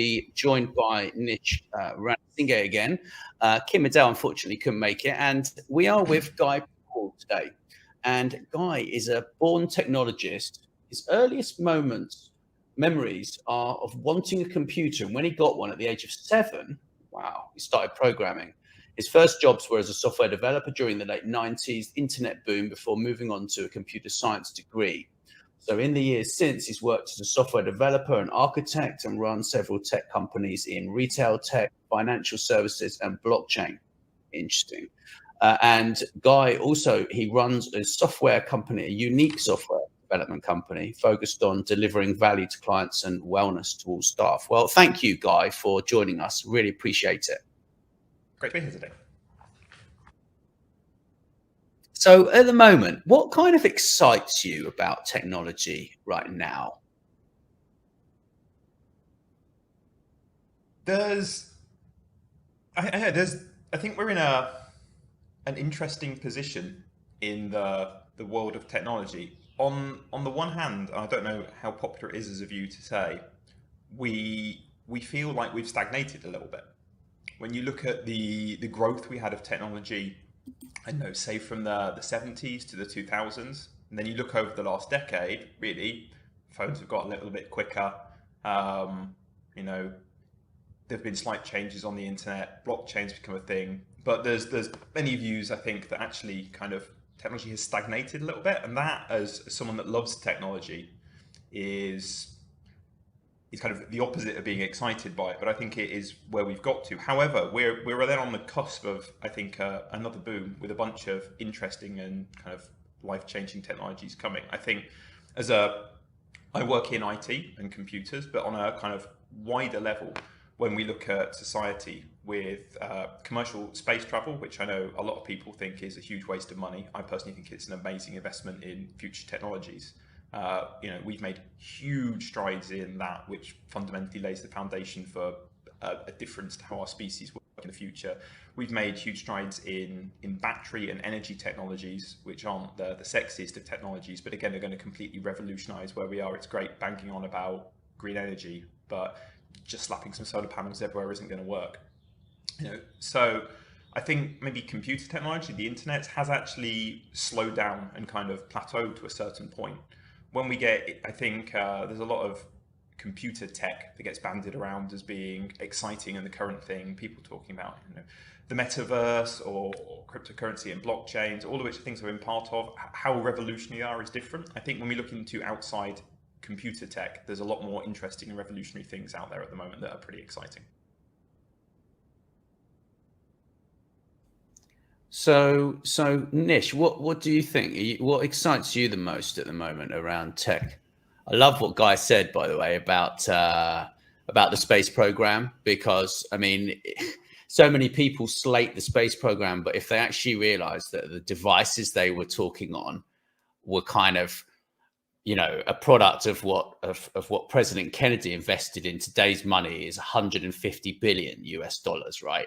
be joined by Nish Ranasinghe again. Kim Adele unfortunately couldn't make it, and we are with Guy Powell today. And Guy is a born technologist. His earliest memories are of wanting a computer, and when he got one at the age of 7, wow, he started programming. His first jobs were as a software developer during the late 90s, internet boom, before moving on to a computer science degree. So in the years since, he's worked as a software developer and architect and run several tech companies in retail tech, financial services, and blockchain. Interesting. And Guy also, he runs a software company, a unique software development company focused on delivering value to clients and wellness to all staff. Well, thank you, Guy, for joining us. Really appreciate it. Great to be here today. So at the moment, what kind of excites you about technology right now? I think we're in an interesting position in the world of technology. On the one hand, I don't know how popular it is as a view to say, we feel like we've stagnated a little bit. When you look at the growth we had of technology, I know, say from the 70s to the 2000s, and then you look over the last decade, really, phones have got a little bit quicker. You know, there've been slight changes on the internet, blockchain's become a thing, but there's many views, I think, that actually kind of technology has stagnated a little bit, and that, as someone that loves technology, is kind of the opposite of being excited by it, but I think it is where we've got to. However, we're then on the cusp of, I think, another boom with a bunch of interesting and kind of life-changing technologies coming. I think I work in IT and computers, but on a kind of wider level, when we look at society with commercial space travel, which I know a lot of people think is a huge waste of money, I personally think it's an amazing investment in future technologies. We've made huge strides in that, which fundamentally lays the foundation for a difference to how our species work in the future. We've made huge strides in battery and energy technologies, which aren't the sexiest of technologies, but again, they're going to completely revolutionize where we are. It's great banking on about green energy, but just slapping some solar panels everywhere isn't going to work. So I think maybe computer technology, the internet, has actually slowed down and kind of plateaued to a certain point. When we get, I think there's a lot of computer tech that gets bandied around as being exciting and the current thing. People talking about the metaverse or cryptocurrency and blockchains, all of which things have been part of. How revolutionary they are is different. I think when we look into outside computer tech, there's a lot more interesting and revolutionary things out there at the moment that are pretty exciting. So Nish, what do you think? What excites you the most at the moment around tech? I love what Guy said, by the way, about the space program, because I mean, so many people slate the space program, but if they actually realize that the devices they were talking on were kind of, a product of what President Kennedy invested in today's money is 150 billion US dollars, right?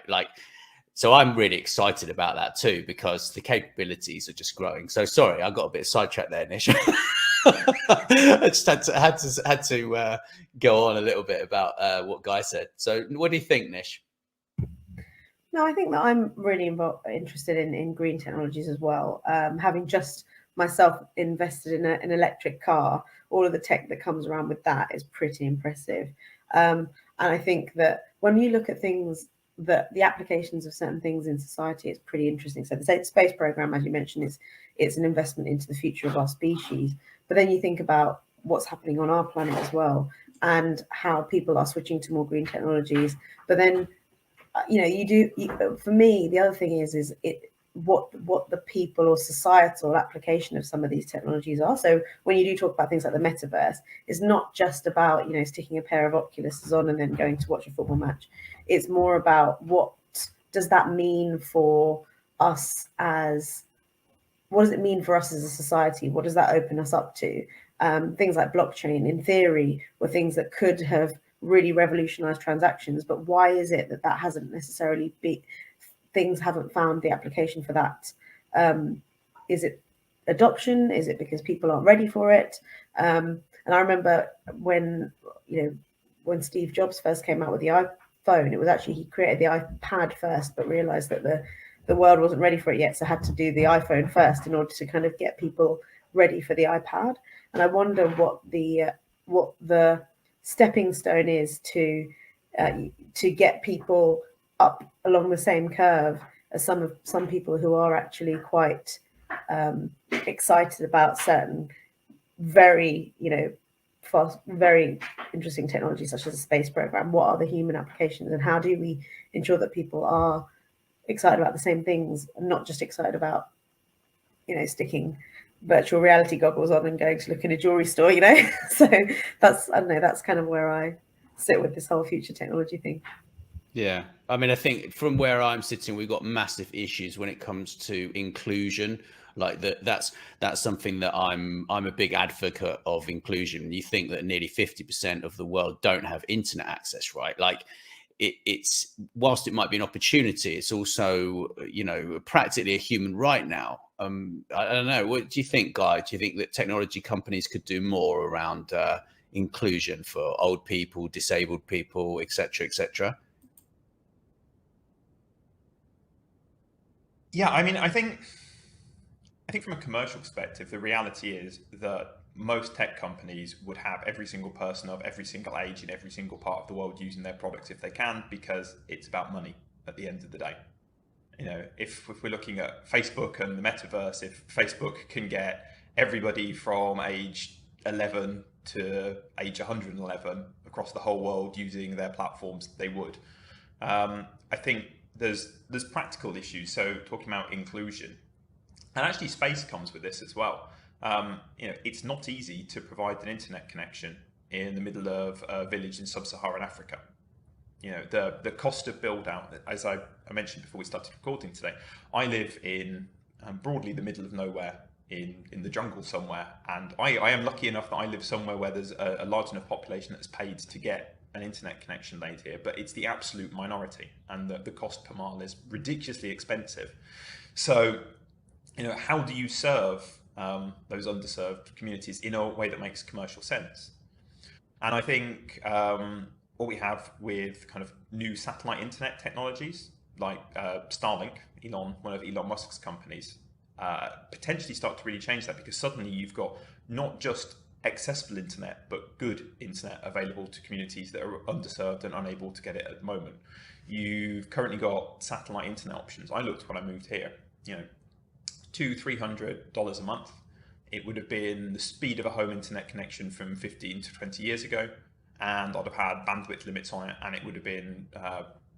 So I'm really excited about that too, because the capabilities are just growing. So sorry, I got a bit sidetracked there, Nish. I just had to go on a little bit about what Guy said. So what do you think, Nish? No, I think that I'm really interested in green technologies as well. Having just myself invested in an electric car, all of the tech that comes around with that is pretty impressive. And I think that when you look at things, that the applications of certain things in society is pretty interesting. So the space program, as you mentioned, it's an investment into the future of our species. But then you think about what's happening on our planet as well, and how people are switching to more green technologies. But then, for me, the other thing is what the people or societal application of some of these technologies are. So when you do talk about things like the metaverse, it's not just about, sticking a pair of Oculuses on and then going to watch a football match. It's more about what does that mean for us what does it mean for us as a society? What does that open us up to? Things like blockchain, in theory, were things that could have really revolutionized transactions, but why is it that hasn't necessarily things haven't found the application for that? Is it adoption? Is it because people aren't ready for it? And I remember when, when Steve Jobs first came out with the iPhone, it was actually, he created the iPad first, but realized that the world wasn't ready for it yet, so had to do the iPhone first in order to kind of get people ready for the iPad. And I wonder what the stepping stone is to get people up along the same curve as some people who are actually quite excited about certain very, fast, very interesting technology such as a space program. What are the human applications, and how do we ensure that people are excited about the same things and not just excited about, sticking virtual reality goggles on and going to look in a jewelry store, So that's, I don't know, that's kind of where I sit with this whole future technology thing. Yeah, I mean, I think from where I'm sitting, we've got massive issues when it comes to inclusion. Like that's something that I'm a big advocate of, inclusion. You think that nearly 50% of the world don't have internet access, right? Like it's whilst it might be an opportunity, it's also practically a human right now. I don't know. What do you think, Guy? Do you think that technology companies could do more around inclusion for old people, disabled people, etc., etc.? Yeah, I mean, I think from a commercial perspective, the reality is that most tech companies would have every single person of every single age in every single part of the world using their products if they can, because it's about money at the end of the day. If we're looking at Facebook and the metaverse, if Facebook can get everybody from age 11 to age 111 across the whole world using their platforms, they would. I think there's practical issues. So talking about inclusion, and actually space comes with this as well. It's not easy to provide an internet connection in the middle of a village in sub-Saharan Africa. The cost of build out, as I mentioned before we started recording today, I live in broadly the middle of nowhere in the jungle somewhere, and I am lucky enough that I live somewhere where there's a large enough population that's paid to get an internet connection laid here, but it's the absolute minority, and the cost per mile is ridiculously expensive. So, how do you serve those underserved communities in a way that makes commercial sense? And I think what we have with kind of new satellite internet technologies like Starlink, one of Elon Musk's companies, potentially start to really change that, because suddenly you've got not just accessible internet, but good internet available to communities that are underserved and unable to get it at the moment. You've currently got satellite internet options. I looked when I moved here, $200-300 a month. It would have been the speed of a home internet connection from 15 to 20 years ago, and I'd have had bandwidth limits on it, and it would have been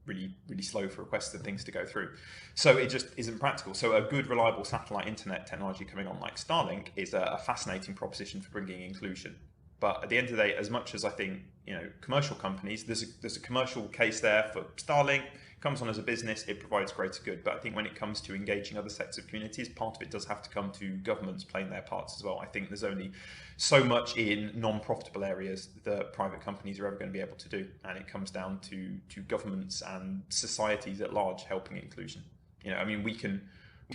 really, really slow for requests and things to go through. So it just isn't practical. So a good, reliable satellite internet technology coming on like Starlink is a fascinating proposition for bringing inclusion. But at the end of the day, as much as I think, commercial companies, there's a commercial case there for Starlink. It comes on as a business, it provides greater good. But I think when it comes to engaging other sectors of communities, part of it does have to come to governments playing their parts as well. I think there's only so much in non-profitable areas that private companies are ever going to be able to do, and it comes down to governments and societies at large helping inclusion. We can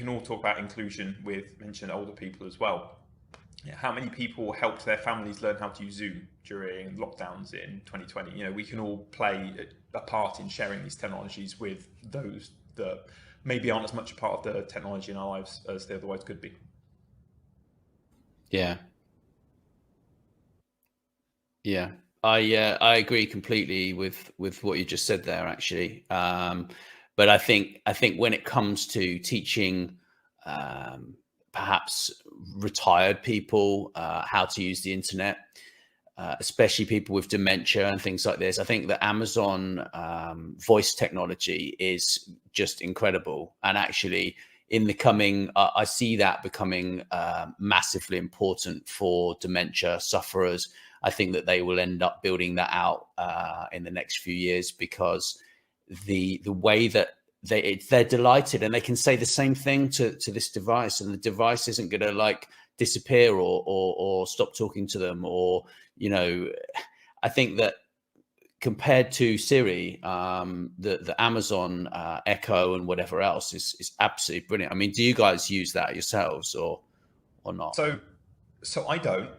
all talk about inclusion with mentioned older people as well. How many people helped their families learn how to use Zoom during lockdowns in 2020? We can all play a part in sharing these technologies with those that maybe aren't as much a part of the technology in our lives as they otherwise could be. Yeah. Yeah, I agree completely with what you just said there, actually. But I think when it comes to teaching perhaps retired people how to use the internet, especially people with dementia and things like this, I think that Amazon voice technology is just incredible. And actually, in the coming, I see that becoming massively important for dementia sufferers. I think that they will end up building that out in the next few years, because the way that they're delighted, and they can say the same thing to this device, and the device isn't going to like disappear or stop talking to them, or I think that compared to Siri, the Amazon Echo and whatever else is absolutely brilliant. I mean, do you guys use that yourselves or not? So I don't,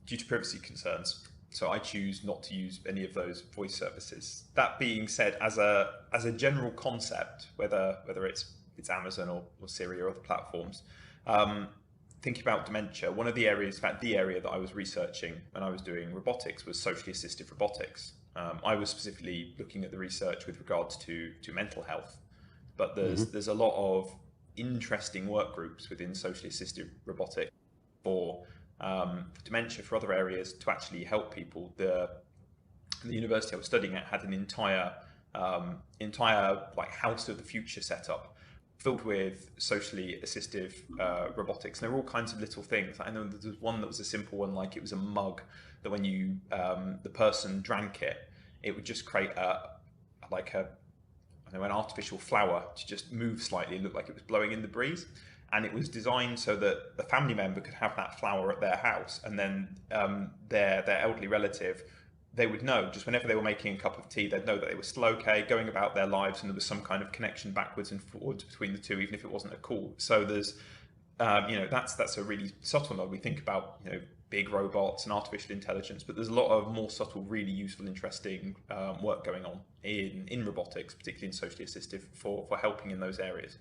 due to privacy concerns. So I choose not to use any of those voice services. That being said, as a general concept, whether it's Amazon or Siri or other platforms, thinking about dementia, one of the areas, in fact, the area that I was researching when I was doing robotics was socially assisted robotics. I was specifically looking at the research with regards to mental health, but there's a lot of interesting work groups within socially assisted robotics for dementia, for other areas, to actually help people. The university I was studying at had an entire like house of the future setup, filled with socially assistive robotics. And there were all kinds of little things. I know there was one that was a simple one, like it was a mug that when you the person drank it, it would just create an artificial flower to just move slightly and look like it was blowing in the breeze. And it was designed so that the family member could have that flower at their house, and then their elderly relative, they would know, just whenever they were making a cup of tea, they'd know that they were still okay, going about their lives, and there was some kind of connection backwards and forwards between the two, even if it wasn't a call. So there's, that's a really subtle one. We think about, big robots and artificial intelligence, but there's a lot of more subtle, really useful, interesting work going on in robotics, particularly in socially assistive, for helping in those areas.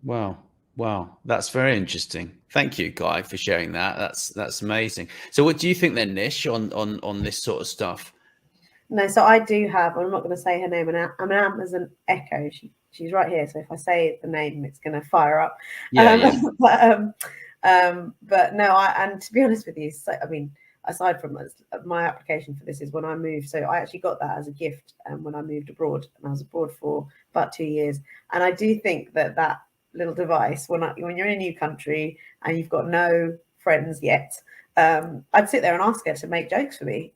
Wow, that's very interesting. Thank you, Guy, for sharing that. That's amazing. So, what do you think then, Nish, on this sort of stuff? No, so I do have. I'm not going to say her name. I'm an Amazon Echo. She's right here. So if I say the name, it's going to fire up. Yeah. But no, and to be honest with you, so, I mean, aside from my application for this is when I moved. So I actually got that as a gift when I moved abroad, and I was abroad for about 2 years. And I do think that little device, when you're in a new country and you've got no friends yet, I'd sit there and ask her to make jokes for me.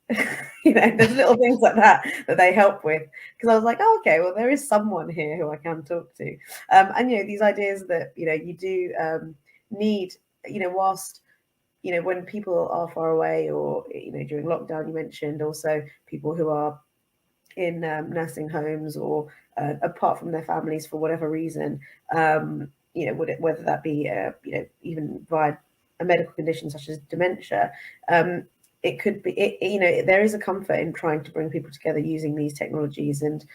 There's little things like that they help with, because I was like, oh, okay, well, there is someone here who I can talk to. And these ideas that you do need, whilst when people are far away, or during lockdown, you mentioned also people who are in nursing homes or apart from their families for whatever reason, whether that be even via a medical condition such as dementia, it could be there is a comfort in trying to bring people together using these technologies, and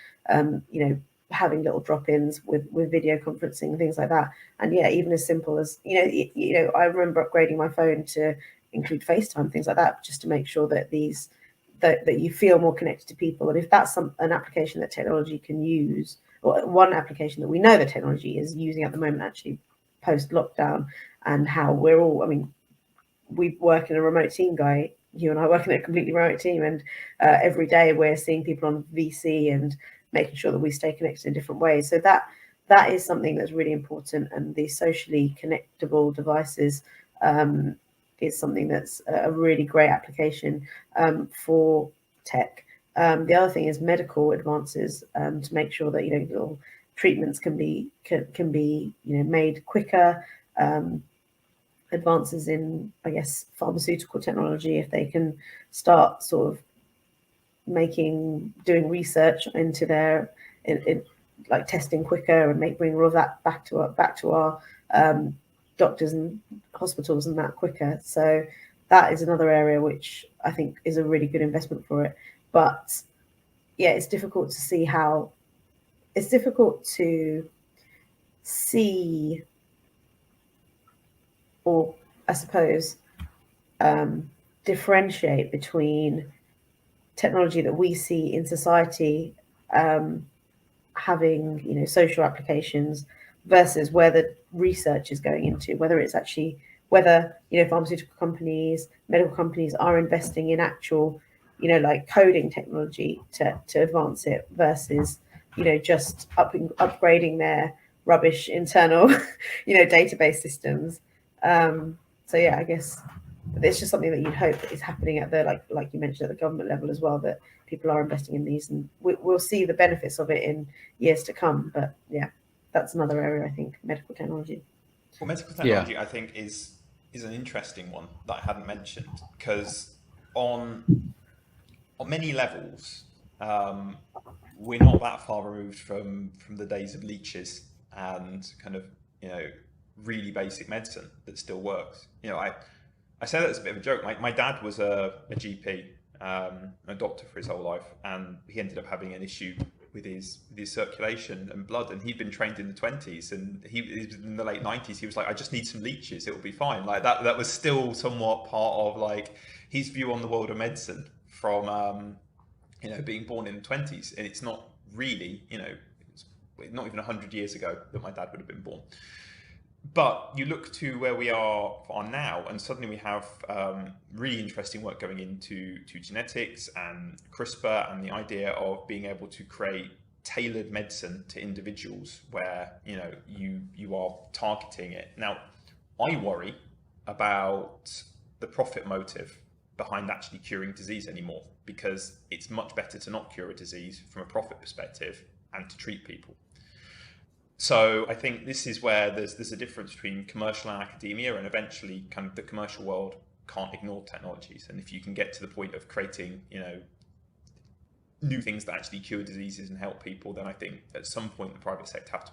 having little drop-ins with video conferencing and things like that. And even as simple as I remember upgrading my phone to include FaceTime, things like that, just to make sure that that you feel more connected to people. And if that's an application that technology can use, or one application that we know the technology is using at the moment, actually post lockdown, and how we're all, I mean, we work in a remote team, Guy, you and I work in a completely remote team, and every day we're seeing people on VC and making sure that we stay connected in different ways. So that is something that's really important, and these socially connectable devices is something that's a really great application for tech. The other thing is medical advances, to make sure that little treatments can be made quicker. Advances in, I guess, pharmaceutical technology, if they can start sort of doing research into their like testing quicker, and bring all of that back to our doctors and hospitals and that quicker. So that is another area which I think is a really good investment for it. But it's difficult to see how, it's difficult to see, or I suppose differentiate between technology that we see in society having social applications versus where the research is going into, whether pharmaceutical companies, medical companies are investing in actual like coding technology to advance it, versus just upgrading their rubbish internal database systems. So I guess it's just something that you'd hope is happening at the like you mentioned, at the government level as well, that people are investing in these, and we'll see the benefits of it in years to come. But that's another area, I think, medical technology. Well, medical technology, I think, is an interesting one that I hadn't mentioned, because on many levels, we're not that far removed from the days of leeches and kind of really basic medicine that still works. I say that as a bit of a joke. My dad was a GP a doctor for his whole life, and he ended up having an issue with his circulation and blood, and he'd been trained in the 20s, and he in the late 90s he was like, I just need some leeches, it will be fine. Like that was still somewhat part of like his view on the world of medicine from being born in the 20s. And it's not really, it's not even 100 years ago that my dad would have been born. But you look to where we are now, and suddenly we have really interesting work going into genetics and CRISPR, and the idea of being able to create tailored medicine to individuals where you are targeting it. Now, I worry about the profit motive behind actually curing disease anymore, because it's much better to not cure a disease from a profit perspective and to treat people. So I think this is where there's a difference between commercial and academia, and eventually kind of the commercial world can't ignore technologies. And if you can get to the point of creating, new things that actually cure diseases and help people, then I think at some point the private sector have to.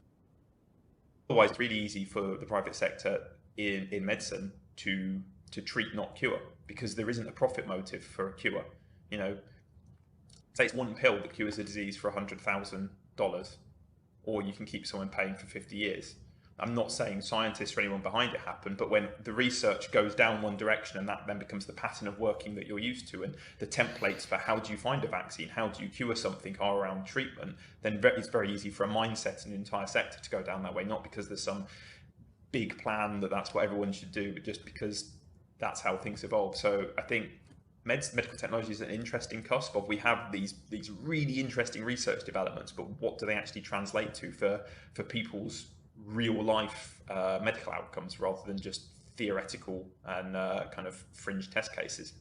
Otherwise, it's really easy for the private sector in medicine to treat, not cure, because there isn't a profit motive for a cure. Say it's one pill that cures a disease for $100,000. Or you can keep someone paying for 50 years. I'm not saying scientists or anyone behind it happen, but when the research goes down one direction and that then becomes the pattern of working that you're used to, and the templates for how do you find a vaccine, how do you cure something are around treatment, then it's very easy for a mindset and an entire sector to go down that way, not because there's some big plan that's what everyone should do, but just because that's how things evolve. So I think medical technology is an interesting cusp of, we have these really interesting research developments, but what do they actually translate to for people's real life medical outcomes, rather than just theoretical and kind of fringe test cases?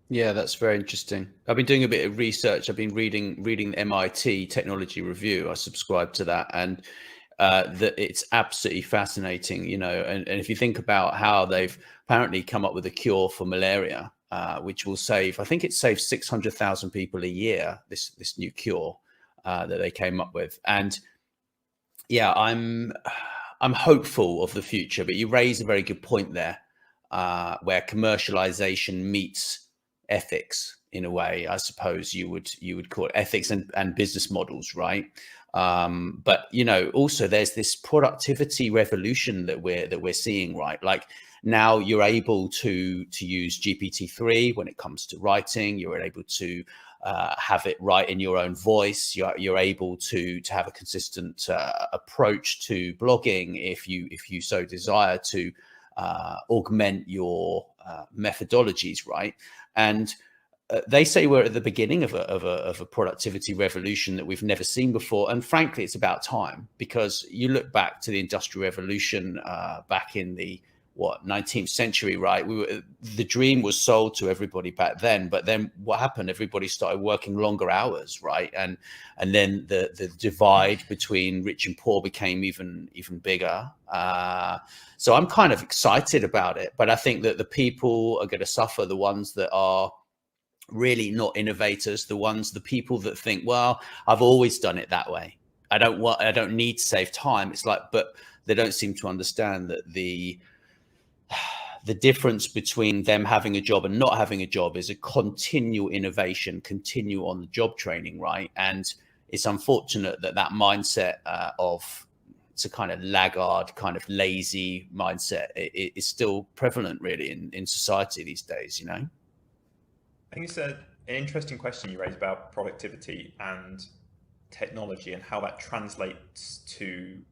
Yeah, that's very interesting. I've been doing a bit of research. I've been reading the MIT Technology Review. I subscribe to that, and that it's absolutely fascinating, and if you think about how they've apparently come up with a cure for malaria, which will save, I think it saves 600,000 people a year, this new cure that they came up with. And yeah, I'm hopeful of the future, but you raise a very good point there, where commercialization meets ethics in a way, I suppose you would call it ethics and business models, right? But also there's this productivity revolution that we're seeing, right? Like now you're able to use GPT-3 when it comes to writing. You're able to have it write in your own voice. You're able to have a consistent approach to blogging if you so desire to augment your methodologies, right? And they say we're at the beginning of a productivity revolution that we've never seen before. And frankly, it's about time, because you look back to the Industrial Revolution back in the 19th century, right? The dream was sold to everybody back then, but then what happened? Everybody started working longer hours, right? And then the divide between rich and poor became even bigger. So I'm kind of excited about it, but I think that the people are going to suffer, the ones that are really not innovators, the people that think, well, I've always done it that way. I don't need to save time. It's like, but they don't seem to understand that the difference between them having a job and not having a job is a continual innovation, continue on the job training, right? And it's unfortunate that mindset of, it's a kind of laggard, kind of lazy mindset, it is still prevalent really in society these days, I think it's an interesting question you raised about productivity and technology and how that translates to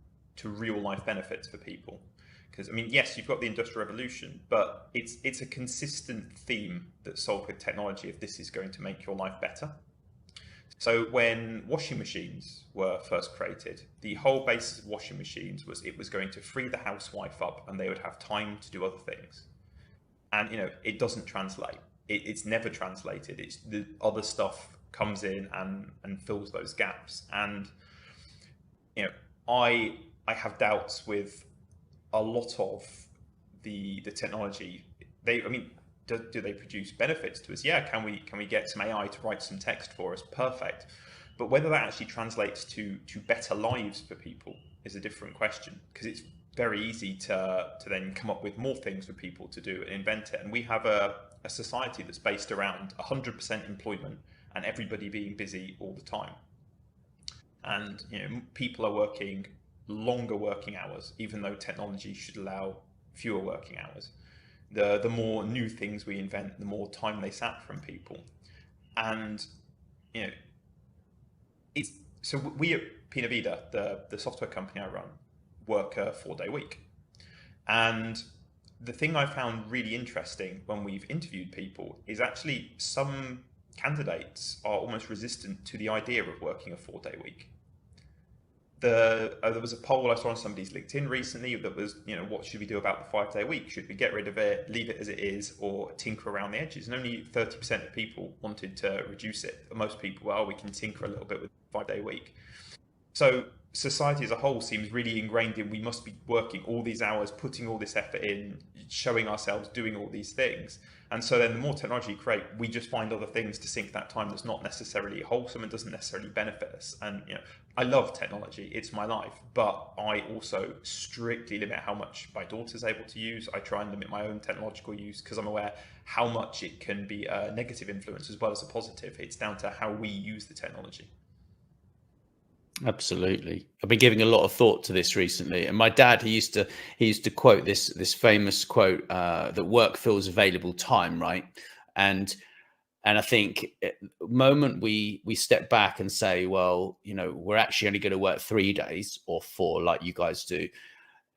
real life benefits for people. Because I mean, yes, you've got the Industrial Revolution, but it's a consistent theme that's solved with technology if this is going to make your life better. So when washing machines were first created, the whole basis of washing machines was it was going to free the housewife up and they would have time to do other things. And it doesn't translate. It's never translated. It's the other stuff comes in and fills those gaps. And I have doubts with a lot of the technology. Do they produce benefits to us? Yeah. Can we get some AI to write some text for us? Perfect. But whether that actually translates to better lives for people is a different question, because it's very easy to then come up with more things for people to do and invent it. And we have a a society that's based around 100% employment and everybody being busy all the time. And people are working longer working hours, even though technology should allow fewer working hours. The more new things we invent, the more time they sap from people. And so we at Pina Vida, the software company I run, work a 4-day week. And the thing I found really interesting when we've interviewed people is actually some candidates are almost resistant to the idea of working a 4-day week. There was a poll I saw on somebody's LinkedIn recently that was, what should we do about the 5-day week? Should we get rid of it, leave it as it is, or tinker around the edges? And only 30% of people wanted to reduce it. But most people, well, we can tinker a little bit with the 5-day week. So society as a whole seems really ingrained in we must be working all these hours, putting all this effort in, showing ourselves, doing all these things. And so then the more technology you create, we just find other things to sink that time that's not necessarily wholesome and doesn't necessarily benefit us. And I love technology, it's my life, but I also strictly limit how much my daughter's able to use. I try and limit my own technological use because I'm aware how much it can be a negative influence as well as a positive. It's down to how we use the technology. Absolutely. I've been giving a lot of thought to this recently, and my dad, he used to quote this famous quote that work fills available time, right? And I think the moment we step back and say, well, we're actually only going to work 3 days or 4 like you guys do,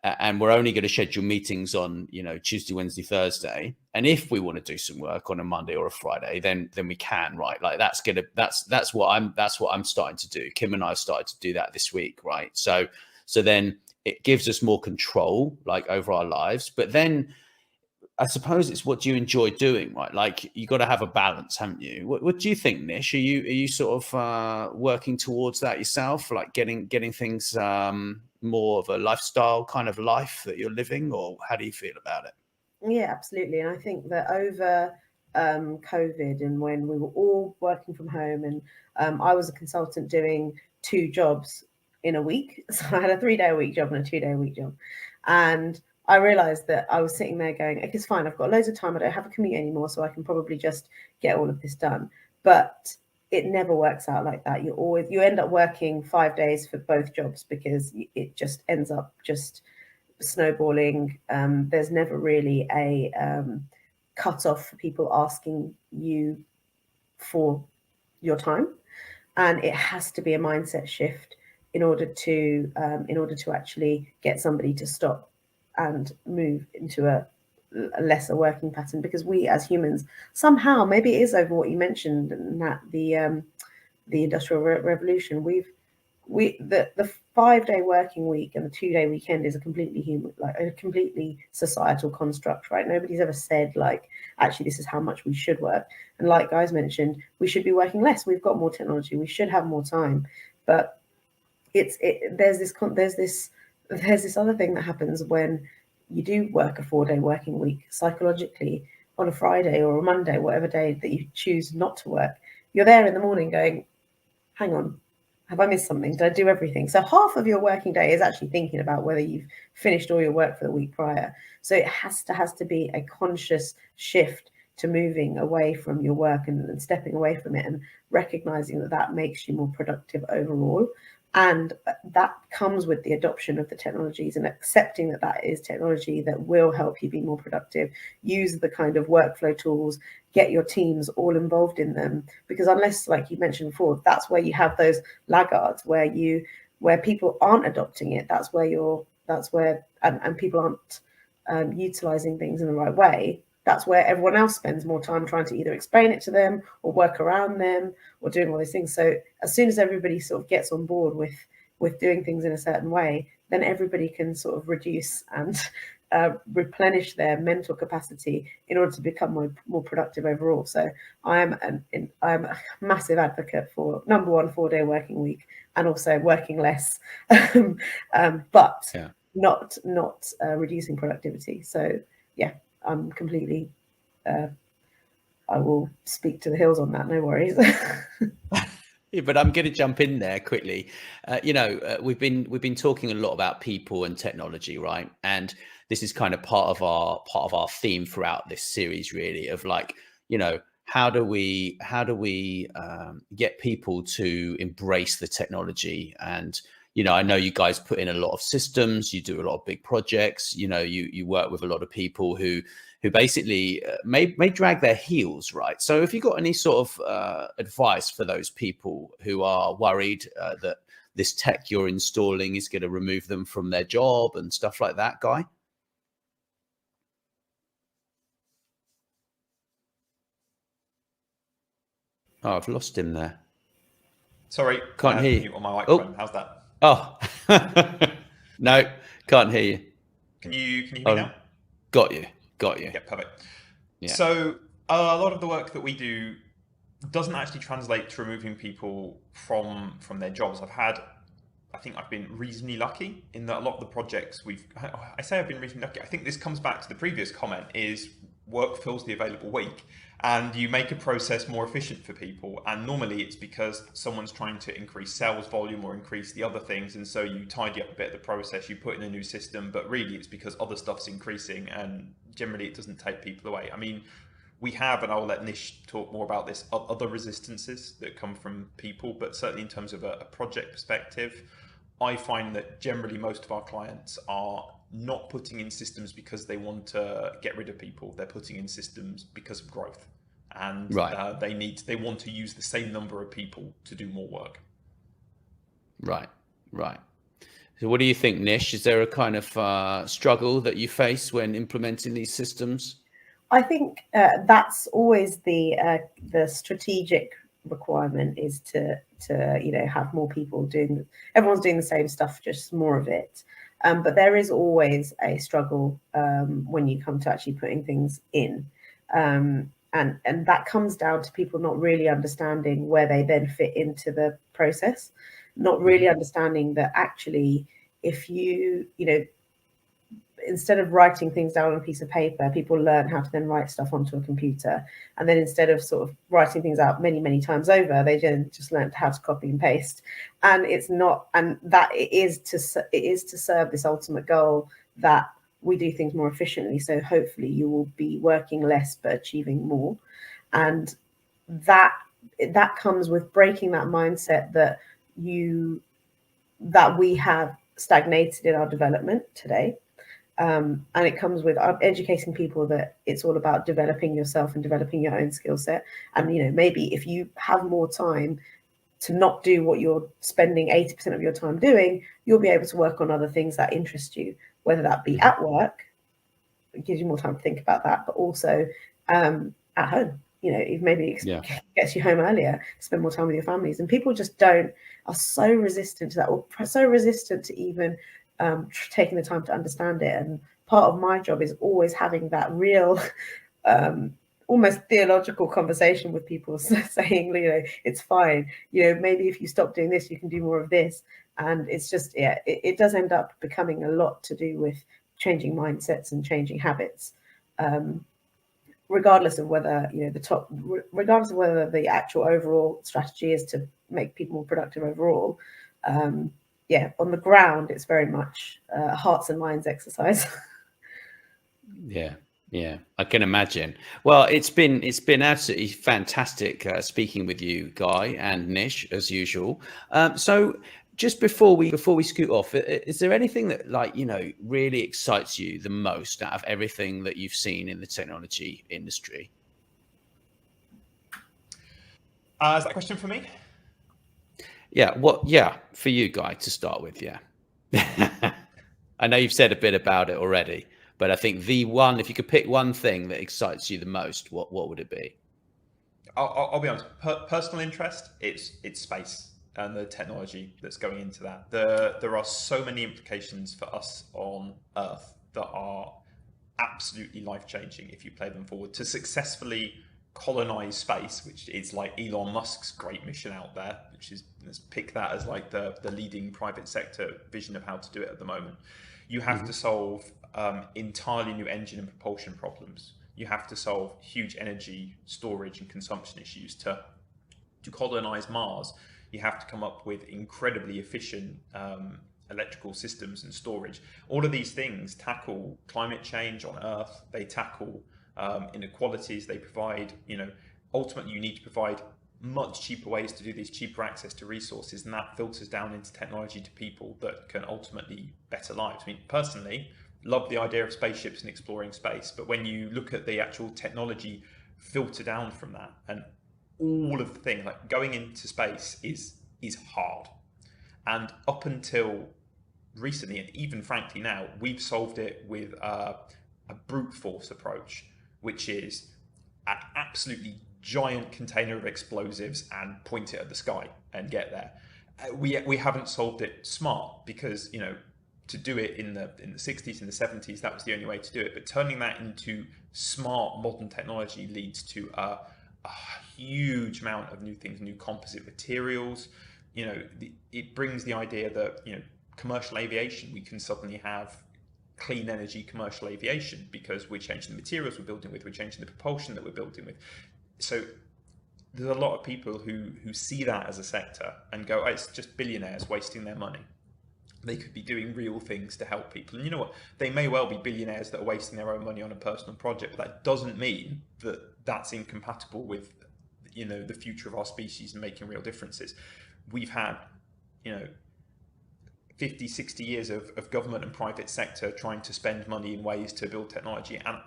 and we're only going to schedule meetings on Tuesday, Wednesday, Thursday, and if we want to do some work on a Monday or a Friday, then we can, right? Like that's what I'm starting to do. Kim and I started to do that this week, right? So then it gives us more control, like, over our lives. But then I suppose it's what you enjoy doing, right? Like, you got to have a balance, haven't you? What do you think, Nish? Are you sort of working towards that yourself, like getting things more of a lifestyle kind of life that you're living, or how do you feel about it? Yeah, absolutely. And I think that over COVID, and when we were all working from home, and I was a consultant doing 2 jobs in a week, so I had a 3-day-a-week job and a 2-day-a-week job, and I realized that I was sitting there going, okay, it's fine, I've got loads of time, I don't have a commute anymore, so I can probably just get all of this done. But it never works out like that. You end up working 5 days for both jobs because it just ends up just snowballing. There's never really a cut off for people asking you for your time, and it has to be a mindset shift in order to actually get somebody to stop and move into a lesser working pattern. Because we as humans, somehow, maybe it is over what you mentioned, Nat, the Industrial Revolution, the 5-day working week and the 2-day weekend is a completely human, like a completely societal construct, right? Nobody's ever said, like, actually this is how much we should work. And like guys mentioned, we should be working less. We've got more technology, we should have more time. But there's this other thing that happens when you do work a 4-day working week. Psychologically, on a Friday or a Monday, whatever day that you choose not to work, you're there in the morning going, hang on, have I missed something? Did I do everything? So half of your working day is actually thinking about whether you've finished all your work for the week prior. So it has to be a conscious shift to moving away from your work and stepping away from it, and recognizing that makes you more productive overall. And that comes with the adoption of the technologies and accepting that is technology that will help you be more productive. Use the kind of workflow tools, get your teams all involved in them. Because unless, like you mentioned before, that's where you have those laggards where people aren't adopting it. That's where people aren't utilizing things in the right way. That's where everyone else spends more time trying to either explain it to them or work around them or doing all these things. So as soon as everybody sort of gets on board with doing things in a certain way, then everybody can sort of reduce and replenish their mental capacity in order to become more productive overall. So I'm a massive advocate for, number one, 4-day working week, and also working less, but not reducing productivity. So yeah. I'm completely, I will speak to the hills on that, no worries. But I'm going to jump in there quickly. We've been talking a lot about people and technology, right? And this is kind of part of our theme throughout this series, really, of like, how do we get people to embrace the technology? And I know you guys put in a lot of systems, you do a lot of big projects, you work with a lot of people who basically may drag their heels, right? So if you got any sort of advice for those people who are worried that this tech you're installing is going to remove them from their job and stuff like that, Guy? Oh, I've lost him there. Sorry, Can't hear you on my microphone. How's that? Oh, no, can't hear you. Can you hear me now? Got you. Yeah, perfect. Yeah. So a lot of the work that we do doesn't actually translate to removing people from their jobs. I think I've been reasonably lucky in that a lot of the projects I say I've been reasonably lucky. I think this comes back to the previous comment, is work fills the available week, and you make a process more efficient for people. And normally it's because someone's trying to increase sales volume or increase the other things. And so you tidy up a bit of the process, you put in a new system, but really it's because other stuff's increasing, and generally it doesn't take people away. I mean, we have, and I'll let Nish talk more about this, other resistances that come from people, but certainly in terms of a project perspective, I find that generally most of our clients are not putting in systems because they want to get rid of people. They're putting in systems because of growth, and right. They want to use the same number of people to do more work. Right. So what do you think, Nish? Is there a kind of struggle that you face when implementing these systems? I think that's always the strategic requirement, is to have more people everyone's doing the same stuff, just more of it. But there is always a struggle when you come to actually putting things in. And that comes down to people not really understanding where they then fit into the process, not really understanding that actually, if instead of writing things down on a piece of paper, people learn how to then write stuff onto a computer. And then instead of sort of writing things out many, many times over, they then just learn how to copy and paste. And it is to serve this ultimate goal that we do things more efficiently. So hopefully you will be working less, but achieving more. And that comes with breaking that mindset that we have stagnated in our development today. And it comes with educating people that it's all about developing yourself and developing your own skill set. And, maybe if you have more time to not do what you're spending 80% of your time doing, you'll be able to work on other things that interest you, whether that be at work, it gives you more time to think about that, but also at home. It gets you home earlier, spend more time with your families. And people just are so resistant to that, or so resistant to even taking the time to understand it. And part of my job is always having that real almost theological conversation with people, saying, it's fine, maybe if you stop doing this, you can do more of this. And it's just, it does end up becoming a lot to do with changing mindsets and changing habits, regardless of whether regardless of whether the actual overall strategy is to make people more productive overall. On the ground, it's very much a hearts and minds exercise. Yeah, I can imagine. Well, it's been absolutely fantastic speaking with you, Guy and Nish, as usual. So just before we scoot off, is there anything that really excites you the most out of everything that you've seen in the technology industry? Is that a question for me? Yeah, for you, Guy, to start with. Yeah. I know you've said a bit about it already, but I think if you could pick one thing that excites you the most, what would it be? I'll be honest. Personal interest, it's space and the technology that's going into that. There are so many implications for us on Earth that are absolutely life-changing if you play them forward. To successfully colonize space, which is like Elon Musk's great mission out there, which is, let's pick that as like the leading private sector vision of how to do it at the moment. You have to solve entirely new engine and propulsion problems. You have to solve huge energy storage and consumption issues. To colonize Mars, You have to come up with incredibly efficient electrical systems and storage. All of these things tackle climate change on Earth. They tackle inequalities. They provide, ultimately you need to provide much cheaper ways to do these, cheaper access to resources, and that filters down into technology to people that can ultimately better lives. I mean, personally, love the idea of spaceships and exploring space, but when you look at the actual technology filter down from that, and all of the things like going into space is hard. And up until recently, and even frankly now, we've solved it with a brute force approach, which is an absolutely giant container of explosives and point it at the sky and get there. We haven't solved it smart, because to do it in the 60s and the 70s, that was the only way to do it. But turning that into smart modern technology leads to a huge amount of new things, new composite materials. It brings the idea that commercial aviation, we can suddenly have clean energy commercial aviation, because we're changing the materials we're building with, we're changing the propulsion that we're building with. So there's a lot of people who see that as a sector and go, oh, it's just billionaires wasting their money. They could be doing real things to help people. And you know what? They may well be billionaires that are wasting their own money on a personal project, but that doesn't mean that that's incompatible with the future of our species and making real differences. We've had 50, 60 years of government and private sector trying to spend money in ways to build technology. And,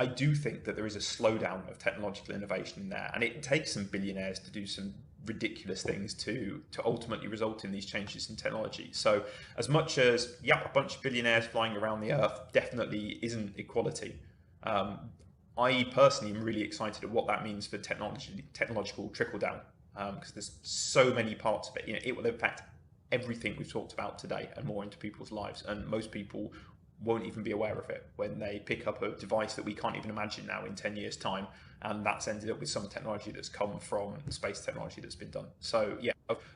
I do think that there is a slowdown of technological innovation in there. And it takes some billionaires to do some ridiculous things to ultimately result in these changes in technology. So as much as, a bunch of billionaires flying around the Earth definitely isn't equality. I personally am really excited at what that means for technological trickle down, because there's so many parts of it. It will impact everything we've talked about today and more into people's lives, and most people won't even be aware of it when they pick up a device that we can't even imagine now in 10 years time, and that's ended up with some technology that's come from space technology that's been done. So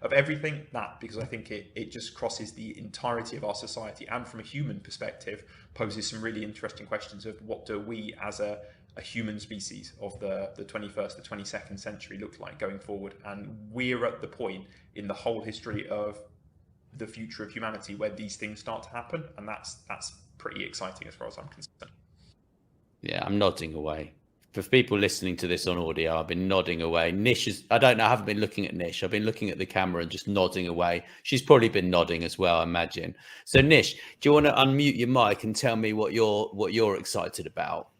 of everything, that, because I think it just crosses the entirety of our society, and from a human perspective poses some really interesting questions of what do we as a human species of the 21st, the 22nd century look like going forward. And we're at the point in the whole history of the future of humanity where these things start to happen, and that's pretty exciting as far as I'm concerned. Yeah, I'm nodding away. For people listening to this on audio, I've been nodding away. Nish is, I don't know, I haven't been looking at Nish. I've been looking at the camera and just nodding away. She's probably been nodding as well, I imagine. So Nish, do you want to unmute your mic and tell me what you're excited about?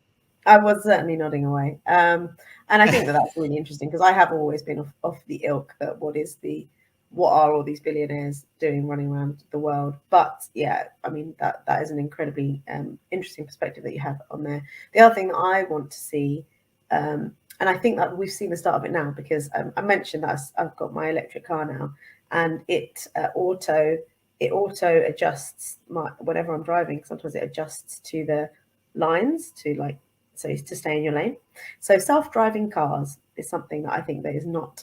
I was certainly nodding away. And I think that's really interesting, because I have always been off the ilk that what are all these billionaires doing running around the world? But I mean, that is an incredibly interesting perspective that you have on there. The other thing that I want to see, and I think that we've seen the start of it now, because I mentioned that I've got my electric car now, and it auto adjusts whenever I'm driving. Sometimes it adjusts to the lines to stay in your lane. So self-driving cars is something that I think that is not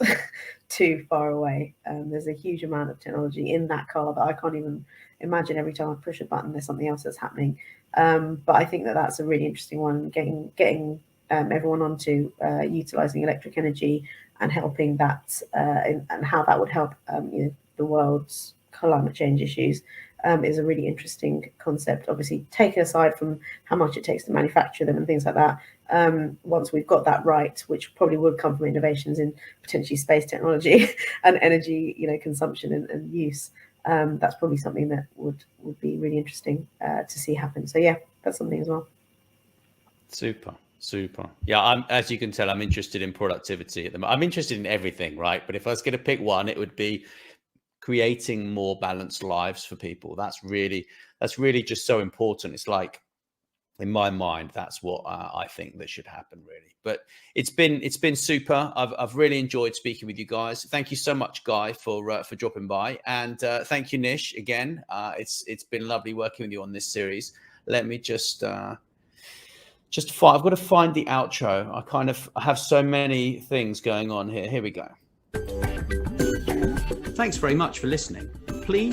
too far away. There's a huge amount of technology in that car that I can't even imagine. Every time I push a button, there's something else that's happening. But I think that that's a really interesting one, getting everyone onto utilizing electric energy and helping that, and how that would help the world's climate change issues. Is a really interesting concept. Obviously, taken aside from how much it takes to manufacture them and things like that, once we've got that right, which probably would come from innovations in potentially space technology and energy, consumption and use, that's probably something that would be really interesting to see happen. So that's something as well. Super. Yeah, as you can tell, I'm interested in productivity at the moment. I'm interested in everything, right? But if I was going to pick one, it would be creating more balanced lives for people. That's really just so important. It's like, in my mind, that's what I think that should happen, really. But it's been super. I've really enjoyed speaking with you guys. Thank you so much, Guy, for dropping by, and thank you, Nish, again. It's been lovely working with you on this series. Let me just I've got to find the outro. I have so many things going on here. Here we go. Thanks very much for listening. Please